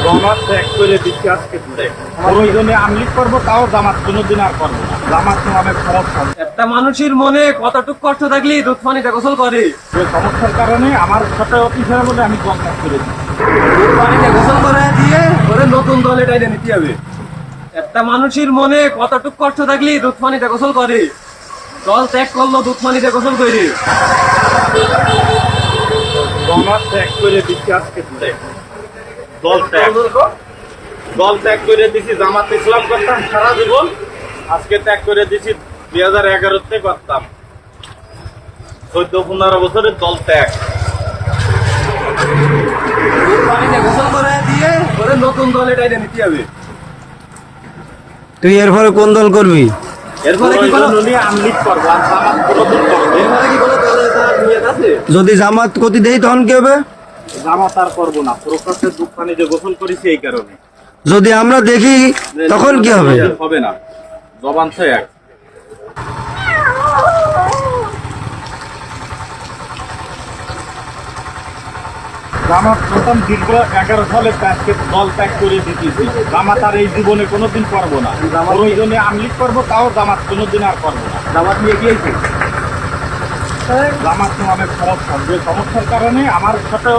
জামাত ত্যাগ করে দিচ্ছি আজকে থেকে। প্রয়োজনে আমি করবো, তাও জামাত কোনোদিন আর করবো না। জামাত তো অনেক সমস্যা। একটা মানুষের মনে কতটুক কষ্ট থাকলে দুধ পানিতে গোসল করে। যে সমস্যার কারণে আমার সাথে অফিসার বলে আমি জব ত্যাগ করে দিচ্ছি। দুধ পানিতে গোসল করে দিয়ে ওরে নতুন দলে টাইনে নিতে হবে। একটা মানুষের মনে কতটুক কষ্ট থাকলে দুধ পানিতে গোসল করে। দল ত্যাগ করলো, দুধ পানিতে গোসল করে। জামাত ত্যাগ করে দিচ্ছি আজকে থেকে। দল ত্যাগ করে দিচ্ছি। জামাত ইসলাম করতাম সারা জীবন, আজকে ত্যাগ করে দিচ্ছি। 2011-তে করতাম, 14-15 বছরের দল ত্যাগ। দুধ পানিতে গোসল করে দিয়ে ওরে নতুন দলে টাইনে নিতে হবে। তুই এরপরে কোন দল করবি? এরপরে কি কোনো আমলিক করবো, আর জামাত কোনোদিন করবো না। এরপরে কি কোনো দলের তার নিয়ত আছে? যদি জামাত ক্ষতি দেই তখন কি হবে? জামাত আর করবো না। প্রকাশ্যে দুধ পানি যে গোসল করেছি এই কারণে। যদি আমরা দেখি তখন কি হবে? হবে না, জবান তো এক। জামাত প্রথম দীর্ঘ 11 সালে আজকে দল ত্যাগ করে দিতেছি। জামাত আর এই জীবনে কোনোদিন করবো না। প্রয়োজনে আমলিক করবো, তাও জামাত কোনোদিন আর করবো না। জামাত নিয়ে গিয়েছে। জামাত তো অনেক সমস্যা। যে সমস্যার কারণে আমার সাথে